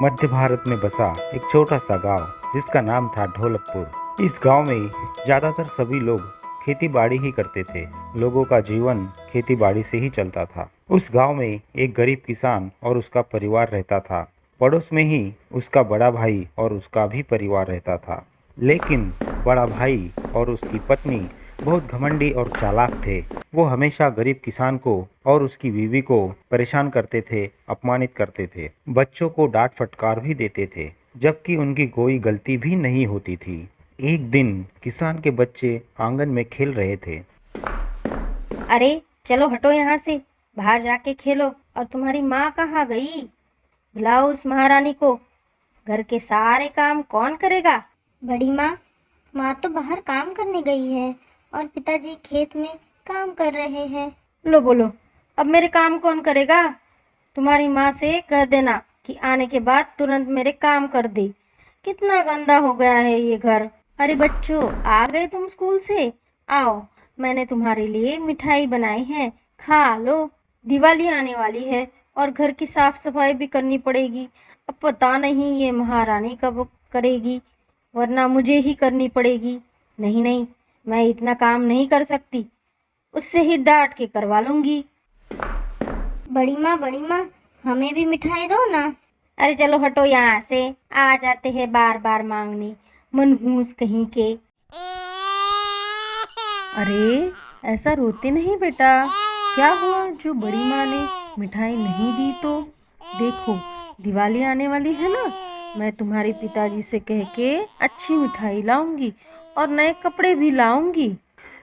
मध्य भारत में बसा एक छोटा सा गांव जिसका नाम था ढोलकपुर। इस गांव में ज़्यादातर सभी लोग खेती बाड़ी ही करते थे। लोगों का जीवन खेती बाड़ी से ही चलता था। उस गांव में एक गरीब किसान और उसका परिवार रहता था। पड़ोस में ही उसका बड़ा भाई और उसका भी परिवार रहता था। लेकिन बड़ा भाई और उसकी पत्नी बहुत घमंडी और चालाक थे। वो हमेशा गरीब किसान को और उसकी बीवी को परेशान करते थे, अपमानित करते थे, बच्चों को डांट फटकार भी देते थे, जबकि उनकी कोई गलती भी नहीं होती थी। एक दिन किसान के बच्चे आंगन में खेल रहे थे। अरे चलो हटो यहाँ से, बाहर जाके खेलो। और तुम्हारी माँ कहाँ गई? बुलाओ उस महारानी को। घर के सारे काम कौन करेगा? बड़ी माँ, माँ तो बाहर काम करने गई है और पिताजी खेत में काम कर रहे हैं। लो बोलो, अब मेरे काम कौन करेगा? तुम्हारी माँ से कह देना कि आने के बाद तुरंत मेरे काम कर दे। कितना गंदा हो गया है ये घर। अरे बच्चों, आ गए तुम स्कूल से? आओ, मैंने तुम्हारे लिए मिठाई बनाई है, खा लो। दिवाली आने वाली है और घर की साफ सफाई भी करनी पड़ेगी। अब पता नहीं ये महारानी कब करेगी, वरना मुझे ही करनी पड़ेगी। नहीं नहीं, मैं इतना काम नहीं कर सकती, उससे ही डांट के करवा लूंगी। बड़ी माँ, हमें भी मिठाई दो ना। अरे चलो हटो यहाँ से, आ जाते हैं बार बार मांगने, मनहूस कहीं के। अरे ऐसा रोते नहीं बेटा, क्या हुआ जो बड़ी माँ ने मिठाई नहीं दी तो? देखो, दिवाली आने वाली है ना, मैं तुम्हारे पिताजी से कह के अच्छी मिठाई लाऊंगी और नए कपड़े भी लाऊंगी।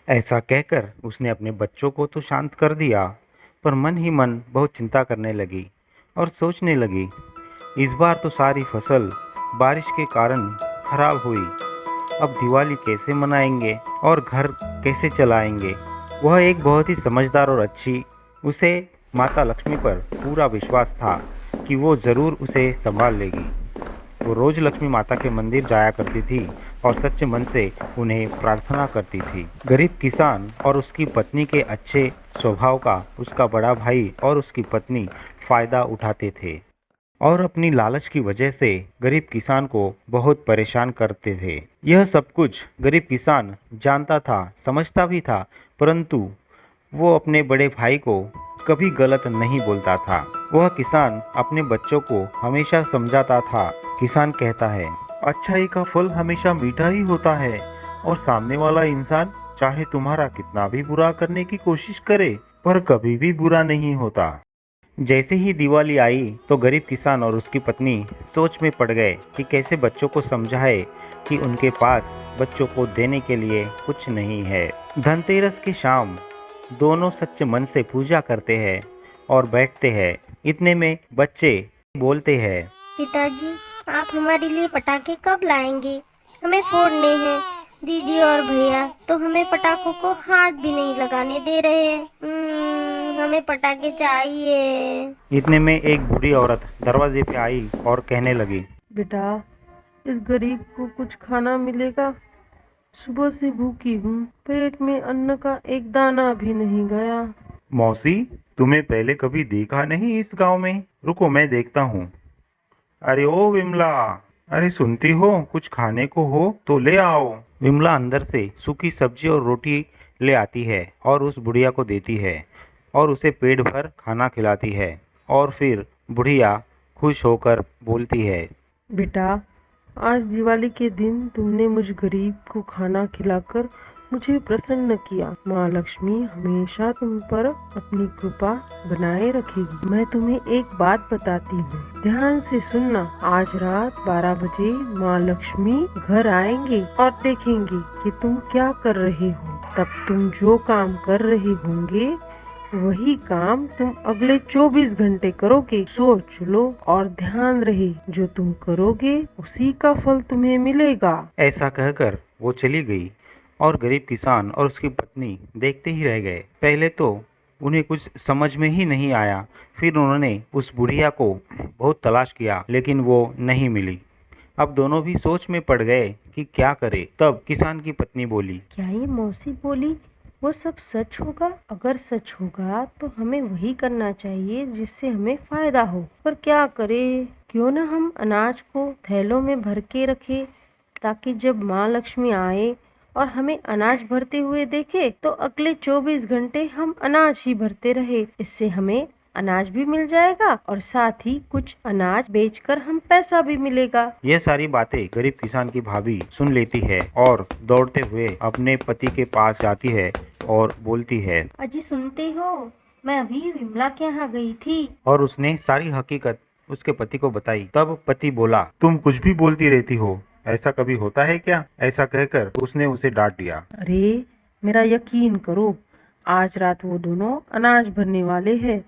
ऐसा कहकर उसने अपने बच्चों को तो शांत कर दिया, पर मन ही मन बहुत चिंता करने लगी और सोचने लगी, इस बार तो सारी फसल बारिश के कारण खराब हुई। अब दिवाली कैसे मनाएंगे और घर कैसे चलाएंगे? वह एक बहुत ही समझदार और अच्छी, उसे माता लक्ष्मी पर पूरा विश्वास था कि वो ज़रूर उसे संभाल लेगी। वो रोज लक्ष्मी माता के मंदिर जाया करती थी और सच्चे मन से उन्हें प्रार्थना करती थी। गरीब किसान और उसकी पत्नी के अच्छे स्वभाव का उसका बड़ा भाई और उसकी पत्नी फायदा उठाते थे और अपनी लालच की वजह से गरीब किसान को बहुत परेशान करते थे। यह सब कुछ गरीब किसान जानता था, समझता भी था, परंतु वो अपने बड़े भाई को कभी गलत नहीं बोलता था। वह किसान अपने बच्चों को हमेशा समझाता था। किसान कहता है, अच्छाई का फल हमेशा मीठा ही होता है और सामने वाला इंसान चाहे तुम्हारा कितना भी बुरा करने की कोशिश करे, पर कभी भी बुरा नहीं होता। जैसे ही दिवाली आई तो गरीब किसान और उसकी पत्नी सोच में पड़ गए कि कैसे बच्चों को समझाए कि उनके पास बच्चों को देने के लिए कुछ नहीं है। धनतेरस की शाम दोनों सच्चे मन से पूजा करते हैं और बैठते हैं। इतने में बच्चे बोलते हैं, पिताजी, आप हमारे लिए पटाखे कब लाएंगे? हमें फोड़ने हैं। दीदी और भैया तो हमें पटाखों को हाथ भी नहीं लगाने दे रहे हैं। हमें पटाखे चाहिए। इतने में एक बूढ़ी औरत दरवाजे पे आई और कहने लगी, बेटा, इस गरीब को कुछ खाना मिलेगा? सुबह से भूखी हूँ, पेट में अन्न का एक दाना भी नहीं गया। मौसी, तुम्हें पहले कभी देखा नहीं इस गांव में? रुको मैं देखता हूँ। अरे ओ विमला, अरे सुनती हो, कुछ खाने को हो तो ले आओ। विमला अंदर से सूखी सब्जी और रोटी ले आती है और उस बुढ़िया को देती है और उसे पेट भर खाना खिलाती है और फिर बुढ़िया खुश होकर बोलती है, बेटा, आज दिवाली के दिन तुमने मुझ गरीब को खाना खिलाकर मुझे प्रसन्न किया। माँ लक्ष्मी हमेशा तुम पर अपनी कृपा बनाए रखेगी। मैं तुम्हें एक बात बताती हूँ, ध्यान से सुनना। आज रात 12 बजे माँ लक्ष्मी घर आएंगे और देखेंगे कि तुम क्या कर रहे हो। तब तुम जो काम कर रहे होंगे वही काम तुम अगले 24 घंटे करोगे। सोच लो और ध्यान रहे, जो तुम करोगे उसी का फल तुम्हें मिलेगा। ऐसा कहकर वो चली गई और गरीब किसान और उसकी पत्नी देखते ही रह गए। पहले तो उन्हें कुछ समझ में ही नहीं आया, फिर उन्होंने उस बुढ़िया को बहुत तलाश किया लेकिन वो नहीं मिली। अब दोनों भी सोच में पड़ गए कि क्या करे। तब किसान की पत्नी बोली, क्या ये मौसी बोली वो सब सच होगा? अगर सच होगा तो हमें वही करना चाहिए जिससे हमें फायदा हो, पर क्या करे? क्यों ना हम अनाज को थैलों में भर के रखें, ताकि जब माँ लक्ष्मी आए और हमें अनाज भरते हुए देखे तो अगले 24 घंटे हम अनाज ही भरते रहे। इससे हमें अनाज भी मिल जाएगा और साथ ही कुछ अनाज बेचकर हम पैसा भी मिलेगा। ये सारी बातें गरीब किसान की भाभी सुन लेती है और दौड़ते हुए अपने पति के पास जाती है और बोलती है। अजी सुनते हो, मैं अभी विमला के यहाँ गई थी। और उसने सारी हकीकत उसके पति को बताई। तब पति बोला, तुम कुछ भी बोलती रहती हो, ऐसा कभी होता है क्या? ऐसा कहकर उसने उसे डांट दिया। अरे मेरा यकीन करो, आज रात वो दोनों अनाज भरने वाले हैं।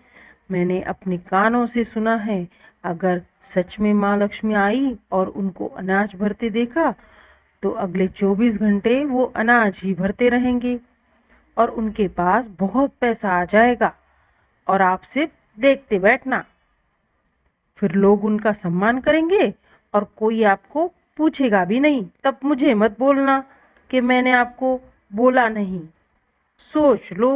मैंने अपने कानों से सुना है, अगर सच में माँ लक्ष्मी आई और उनको अनाज भरते देखा तो अगले 24 घंटे वो अनाज ही भरते रहेंगे और उनके पास बहुत पैसा आ जाएगा और आप सिर्फ देखते बैठना। फिर लोग उनका सम्मान करेंगे और कोई आपको पूछेगा भी नहीं। तब मुझे मत बोलना कि मैंने आपको बोला नहीं। सोच लो।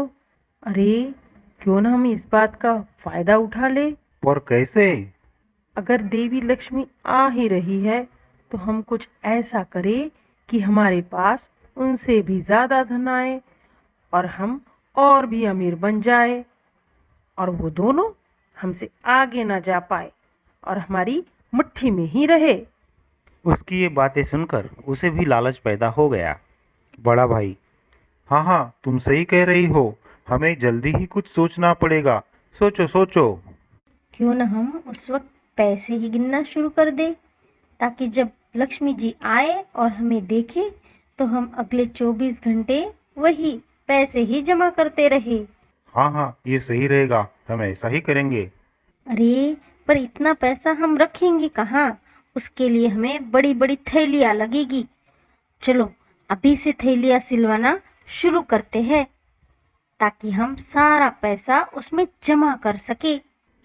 अरे क्यों ना हम इस बात का फायदा उठा ले। और कैसे? अगर देवी लक्ष्मी आ ही रही है तो हम कुछ ऐसा करें कि हमारे पास उनसे भी ज्यादा धन आए और हम और भी अमीर बन जाए और वो दोनों हमसे आगे ना जा पाए और हमारी मुट्ठी में ही रहे। उसकी ये बातें सुनकर उसे भी लालच पैदा हो गया। बड़ा भाई, हाँ हाँ, तुम सही कह रही हो, हमें जल्दी ही कुछ सोचना पड़ेगा। सोचो सोचो। क्यों ना हम उस वक्त पैसे ही गिनना शुरू कर दे, ताकि जब लक्ष्मी जी आए और हमें देखे तो हम अगले 24 घंटे वही पैसे ही जमा करते रहे। हाँ हाँ, ये सही रहेगा, हम ऐसा ही करेंगे। अरे पर इतना पैसा हम रखेंगे कहाँ? उसके लिए हमें बड़ी बड़ी थैलियाँ लगेगी। चलो अभी से थैलियाँ सिलवाना शुरू करते हैं, ताकि हम सारा पैसा उसमें जमा कर सके।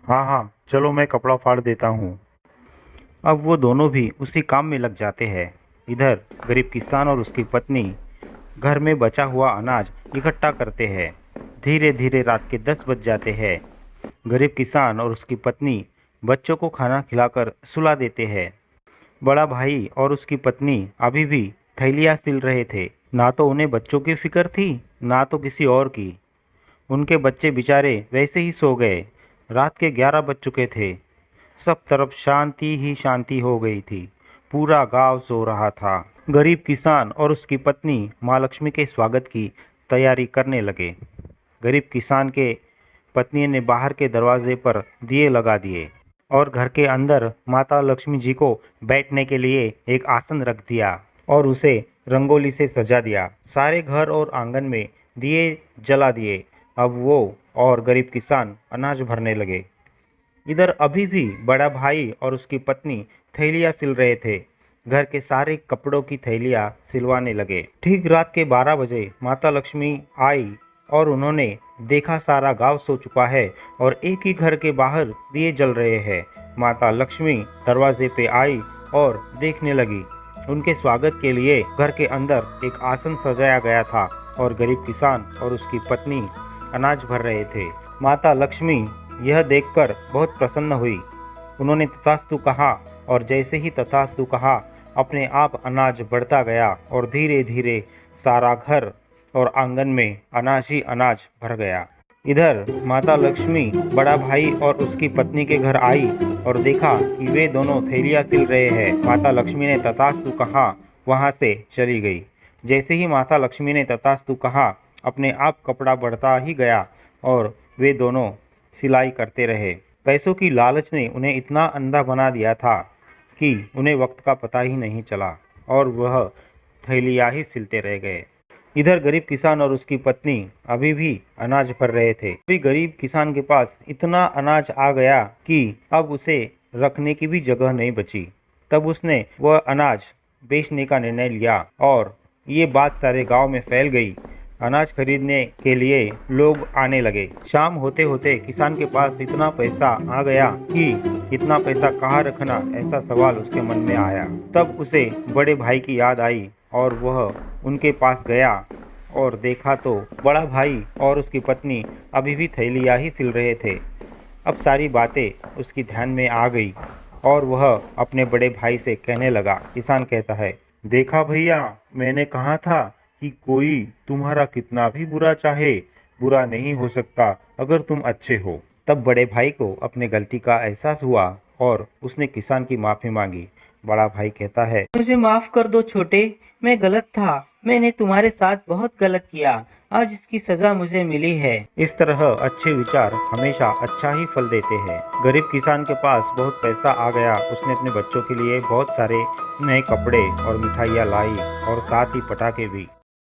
हाँ हाँ, चलो मैं कपड़ा फाड़ देता हूँ। अब वो दोनों भी उसी काम में लग जाते हैं। इधर गरीब किसान और उसकी पत्नी घर में बचा हुआ अनाज इकट्ठा करते हैं। धीरे धीरे रात के 10 बज जाते हैं। गरीब किसान और उसकी पत्नी बच्चों को खाना खिलाकर सुला देते हैं। बड़ा भाई और उसकी पत्नी अभी भी थैलियाँ सिल रहे थे। ना तो उन्हें बच्चों की फिक्र थी, ना तो किसी और की। उनके बच्चे बेचारे वैसे ही सो गए। रात के 11 बज चुके थे। सब तरफ शांति ही शांति हो गई थी। पूरा गांव सो रहा था। गरीब किसान और उसकी पत्नी माँ लक्ष्मी के स्वागत की तैयारी करने लगे। गरीब किसान के पत्नी ने बाहर के दरवाजे पर दिए लगा दिए और घर के अंदर माता लक्ष्मी जी को बैठने के लिए एक आसन रख दिया और उसे रंगोली से सजा दिया। सारे घर और आंगन में दिए जला दिए। अब वो और गरीब किसान अनाज भरने लगे। इधर अभी भी बड़ा भाई और उसकी पत्नी थैलियाँ सिल रहे थे। घर के सारे कपड़ों की थैलियाँ सिलवाने लगे। ठीक रात के 12 बजे माता लक्ष्मी आई और उन्होंने देखा सारा गांव सो चुका है और एक ही घर के बाहर दिए जल रहे हैं। माता लक्ष्मी दरवाजे पे आई और देखने लगी। उनके स्वागत के लिए घर के अंदर एक आसन सजाया गया था और गरीब किसान और उसकी पत्नी अनाज भर रहे थे। माता लक्ष्मी यह देखकर बहुत प्रसन्न हुई। उन्होंने तथास्तु कहा और जैसे ही तथास्तु कहा, अपने आप अनाज बढ़ता गया और धीरे धीरे सारा घर और आंगन में अनाज ही अनाज भर गया। इधर माता लक्ष्मी बड़ा भाई और उसकी पत्नी के घर आई और देखा कि वे दोनों थैलियाँ सिल रहे हैं। माता लक्ष्मी ने तथास्तु कहा, वहाँ से चली गई। जैसे ही माता लक्ष्मी ने तथास्तु कहा, अपने आप कपड़ा बढ़ता ही गया और वे दोनों सिलाई करते रहे। पैसों की लालच ने उन्हें इतना अंधा बना दिया था कि उन्हें वक्त का पता ही नहीं चला और वह थैलियाँ ही सिलते रह गए। इधर गरीब किसान और उसकी पत्नी अभी भी अनाज भर रहे थे। अभी गरीब किसान के पास इतना अनाज आ गया कि अब उसे रखने की भी जगह नहीं बची। तब उसने वह अनाज बेचने का निर्णय लिया और ये बात सारे गांव में फैल गई। अनाज खरीदने के लिए लोग आने लगे। शाम होते होते किसान के पास इतना पैसा आ गया कि इतना पैसा कहाँ रखना, ऐसा सवाल उसके मन में आया। तब उसे बड़े भाई की याद आई और वह उनके पास गया और देखा तो बड़ा भाई और उसकी पत्नी अभी भी थैलियाँ ही सिल रहे थे। अब सारी बातें उसकी ध्यान में आ गई और वह अपने बड़े भाई से कहने लगा। किसान कहता है, देखा भैया, मैंने कहा था कि कोई तुम्हारा कितना भी बुरा चाहे, बुरा नहीं हो सकता अगर तुम अच्छे हो। तब बड़े भाई को अपने गलती का एहसास हुआ और उसने किसान की माफी मांगी। बड़ा भाई कहता है, मुझे माफ कर दो छोटे, मैं गलत था, मैंने तुम्हारे साथ बहुत गलत किया, आज इसकी सजा मुझे मिली है। इस तरह अच्छे विचार हमेशा अच्छा ही फल देते हैं। गरीब किसान के पास बहुत पैसा आ गया। उसने अपने बच्चों के लिए बहुत सारे नए कपड़े और मिठाइयाँ लाई और साथ ही पटाखे भी।